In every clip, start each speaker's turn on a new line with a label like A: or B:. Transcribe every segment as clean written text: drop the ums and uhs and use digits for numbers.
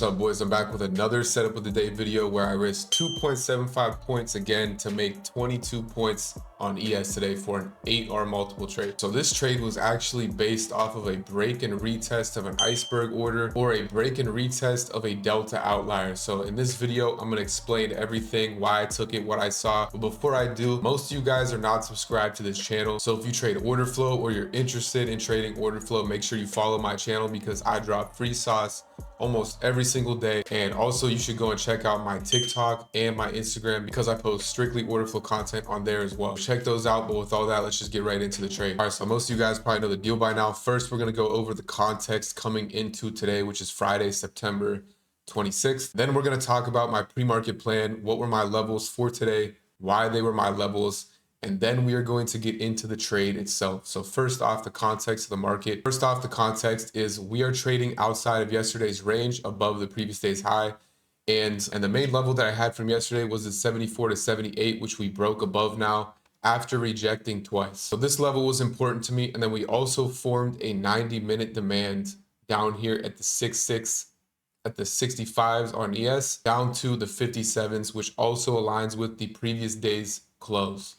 A: What's up, boys? I'm back with another setup of the day video where I risked 2.75 points again to make 22 points on ES today for an 8R multiple trade. So this trade was actually based off of a break and retest of an iceberg order or a break and retest of a delta outlier. So in this video, I'm going to explain everything, why I took it, what I saw. But before I do, most of you guys are not subscribed to this channel. So if you trade order flow or you're interested in trading order flow, make sure you follow my channel because I drop free sauce almost every single day. And also you should go and check out my TikTok and my Instagram because I post strictly order flow content on there as well. Check those out. But with all that, let's just get right into the trade. All right, so most of you guys probably know the deal by now. First, we're going to go over the context coming into today, which is Friday, September 26th. Then we're going to talk about my pre-market plan. What were my levels for today? Why they were my levels? And then we are going to get into the trade itself. So first off, the context of the market. First off, the context is we are trading outside of yesterday's range, above the previous day's high. And the main level that I had from yesterday was the 74 to 78, which we broke above now after rejecting twice. So this level was important to me. And then we also formed a 90-minute demand down here at the 66, at the 65s on ES, down to the 57s, which also aligns with the previous day's close.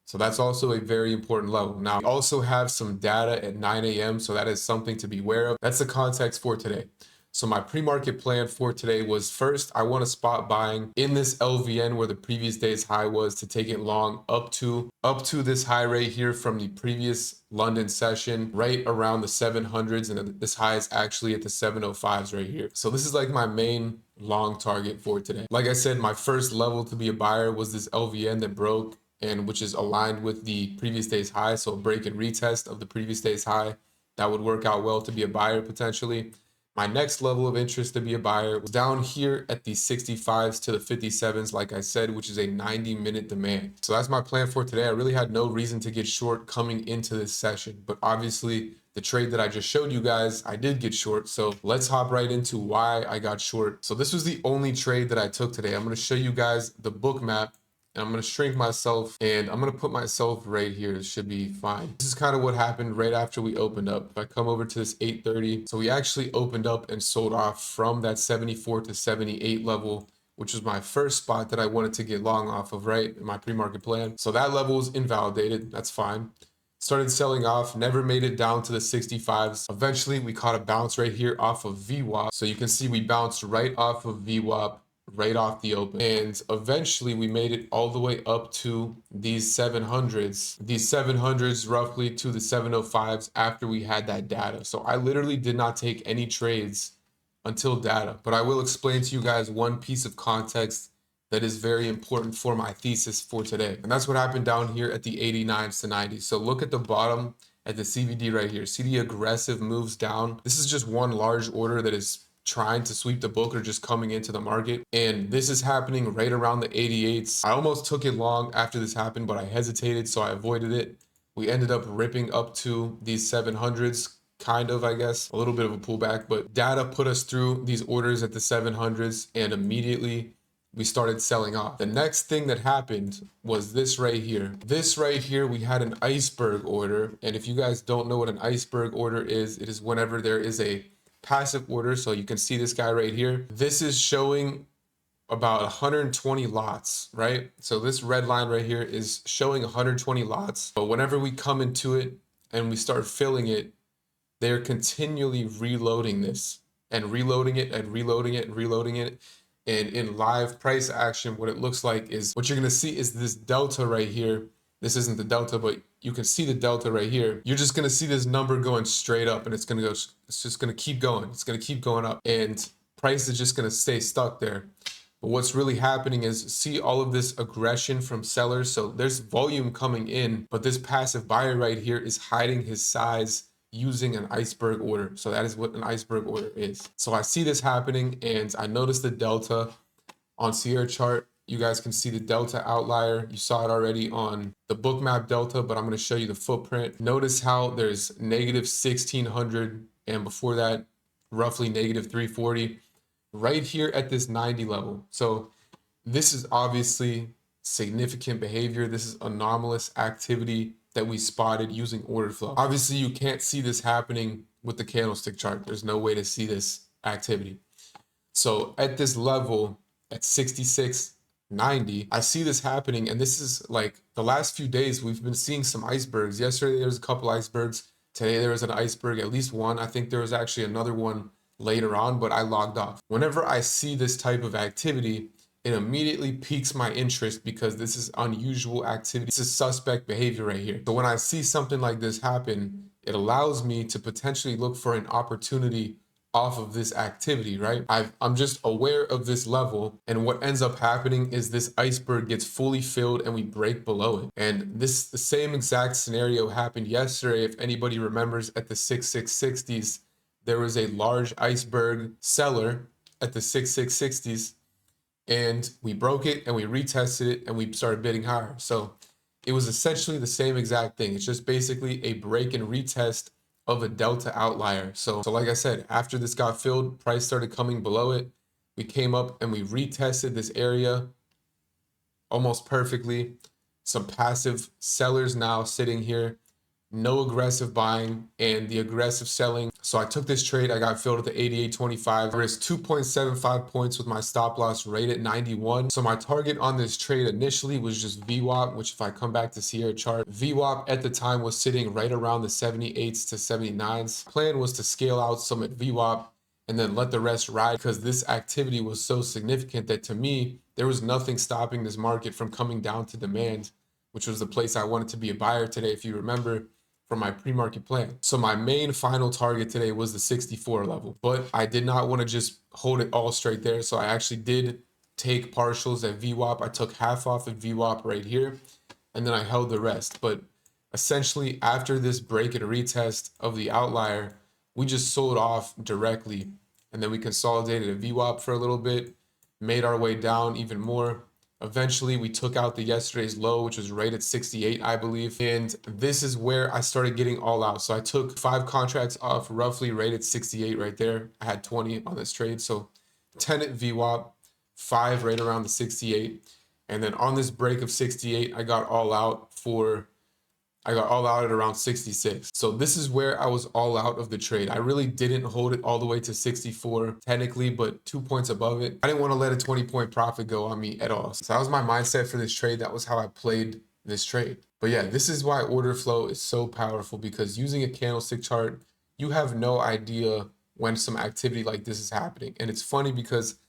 A: So that's also a very important level. Now, we also have some data at 9 a.m. So that is something to be aware of. That's the context for today. So my pre-market plan for today was, first, I want to spot buying in this LVN where the previous day's high was, to take it long up to this high right here from the previous London session, right around the 700s. And this high is actually at the 705s right here. So this is like my main long target for today. Like I said, my first level to be a buyer was this LVN that broke, and which is aligned with the previous day's high. So a break and retest of the previous day's high, that would work out well to be a buyer potentially. My next level of interest to be a buyer was down here at the 65s to the 57s, like I said, which is a 90-minute demand. So that's my plan for today. I really had no reason to get short coming into this session, but obviously the trade that I just showed you guys, I did get short. So let's hop right into why I got short. So this was the only trade that I took today. I'm going to show you guys the book map. And I'm going to shrink myself and I'm going to put myself right here. It should be fine. This is kind of what happened right after we opened up. If I come over to this 830, so we actually opened up and sold off from that 74 to 78 level, which was my first spot that I wanted to get long off of, right, in my pre-market plan. So that level is invalidated. That's fine. Started selling off, never made it down to the 65s. Eventually, we caught a bounce right here off of VWAP. So you can see we bounced right off of VWAP, right off the open, and eventually we made it all the way up to these 700s roughly to the 705s after we had that data. So I literally did not take any trades until data, but I will explain to you guys one piece of context that is very important for my thesis for today, and that's what happened down here at the 89s to 90s. So look at the bottom at the CVD right here. See the aggressive moves down. This is just one large order that is trying to sweep the book or just coming into the market, and this is happening right around the 88s. I almost took it long after this happened, but I hesitated, so I avoided it. We ended up ripping up to these 700s, kind of, I guess, a little bit of a pullback, but data put us through these orders at the 700s, and immediately we started selling off. The next thing that happened was this right here. This right here, we had an iceberg order, and if you guys don't know what an iceberg order is, it is whenever there is a passive order. So you can see this guy right here. This is showing about 120 lots, right? So this red line right here is showing 120 lots. But whenever we come into it and we start filling it, they're continually reloading this and reloading it and reloading it and reloading it. And in live price action, what it looks like is, what you're going to see is this delta right here. This isn't the delta, but you can see the delta right here. You're just going to see this number going straight up, and it's just going to keep going. It's going to keep going up, and price is just going to stay stuck there. But what's really happening is, see all of this aggression from sellers. So there's volume coming in, but this passive buyer right here is hiding his size using an iceberg order. So that is what an iceberg order is. So I see this happening, and I noticed the delta on Sierra chart. You guys can see the delta outlier. You saw it already on the book map delta, but I'm going to show you the footprint. Notice how there's negative 1600, and before that, roughly negative 340 right here at this 90 level. So this is obviously significant behavior. This is anomalous activity that we spotted using order flow. Obviously, you can't see this happening with the candlestick chart. There's no way to see this activity. So at this level, at 66.90, I see this happening. And this is like the last few days, we've been seeing some icebergs. Yesterday, there was a couple icebergs. Today, there was an iceberg, at least one. I think there was actually another one later on, but I logged off. Whenever I see this type of activity, it immediately piques my interest because this is unusual activity. This is suspect behavior right here. So when I see something like this happen, it allows me to potentially look for an opportunity off of this activity, right? I'm just aware of this level, and what ends up happening is this iceberg gets fully filled and we break below it. And the same exact scenario happened yesterday. If anybody remembers, at the 6660s, there was a large iceberg seller at the 6660s, and we broke it and we retested it and we started bidding higher. So it was essentially the same exact thing. It's just basically a break and retest of a delta outlier. So like I said, after this got filled, price started coming below it. We came up and we retested this area almost perfectly. Some passive sellers now sitting here, no aggressive buying and the aggressive selling. So I took this trade. I got filled at the 88.25. I risked 2.75 points with my stop loss right at 91. So my target on this trade initially was just VWAP, which if I come back to Sierra chart, VWAP at the time was sitting right around the 78s to 79s. Plan was to scale out some at VWAP and then let the rest ride, because this activity was so significant that to me, there was nothing stopping this market from coming down to demand, which was the place I wanted to be a buyer today, if you remember, from my pre-market plan. So my main final target today was the 64 level, but I did not want to just hold it all straight there. So I actually did take partials at VWAP. I took half off at VWAP right here, and then I held the rest. But essentially, after this break and retest of the outlier, we just sold off directly, and then we consolidated a VWAP for a little bit, made our way down even more. Eventually, we took out the yesterday's low, which was right at 68, I believe. And this is where I started getting all out. So I took 5 contracts off, roughly right at 68 right there. I had 20 on this trade. So 10 at VWAP, 5 right around the 68. And then on this break of 68, I got all out at around 66. So this is where I was all out of the trade. I really didn't hold it all the way to 64 technically, but 2 points above it. I didn't want to let a 20-point profit go on me at all. So that was my mindset for this trade. That was how I played this trade. But yeah, this is why order flow is so powerful, because using a candlestick chart, you have no idea when some activity like this is happening. And it's funny because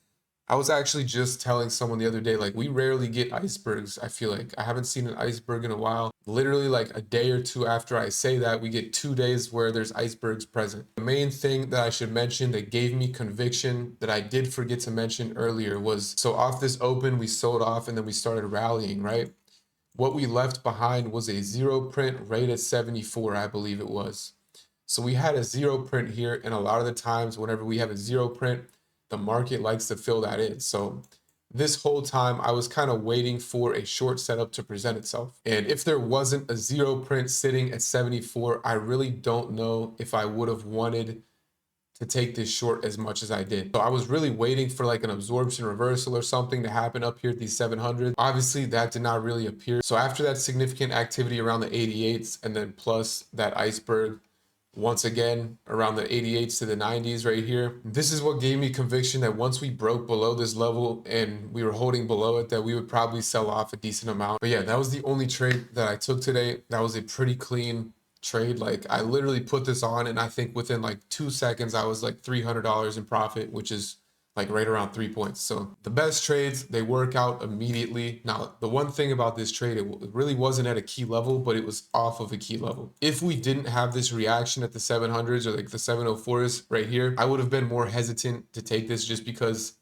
A: I was actually just telling someone the other day, like, we rarely get icebergs. I feel like I haven't seen an iceberg in a while. Literally like a day or two after I say that, we get 2 days where there's icebergs present. The main thing that I should mention that gave me conviction that I did forget to mention earlier was, so off this open, we sold off and then we started rallying, right? What we left behind was a 0 print right at 74, I believe it was. So we had a 0 print here, and a lot of the times whenever we have a 0 print, the market likes to fill that in. So this whole time I was kind of waiting for a short setup to present itself. And if there wasn't a 0 print sitting at 74, I really don't know if I would have wanted to take this short as much as I did. So I was really waiting for like an absorption reversal or something to happen up here at these 700. Obviously that did not really appear. So after that significant activity around the 88s, and then plus that iceberg once again around the 88s to the 90s right here, this is what gave me conviction that once we broke below this level and we were holding below it, that we would probably sell off a decent amount. But yeah, that was the only trade that I took today. That was a pretty clean trade. Like, I literally put this on, and I think within like 2 seconds I was like $300 in profit, which is like right around 3 points. So the best trades, they work out immediately. Now, the one thing about this trade, it really wasn't at a key level, but it was off of a key level. If we didn't have this reaction at the 700s or like the 704s right here, I would have been more hesitant to take this, just because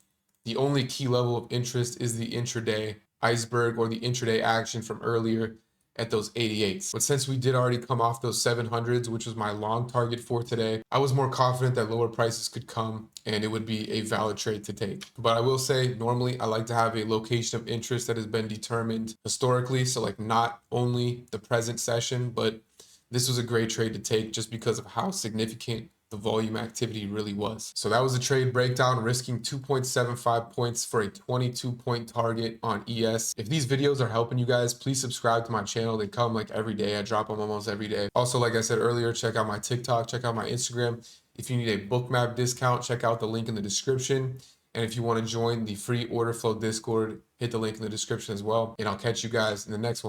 A: the only key level of interest is the intraday iceberg or the intraday action from earlier at those 88s. But since we did already come off those 700s, which was my long target for today, I was more confident that lower prices could come and it would be a valid trade to take. But I will say, normally I like to have a location of interest that has been determined historically. So like not only the present session, but this was a great trade to take just because of how significant the volume activity really was. So that was a trade breakdown, risking 2.75 points for a 22-point target on ES. If these videos are helping you guys, please subscribe to my channel. They come like every day. I drop them almost every day. Also, like I said earlier, check out my TikTok, check out my Instagram. If you need a book map discount, check out the link in the description. And if you want to join the free order flow Discord, hit the link in the description as well. And I'll catch you guys in the next one.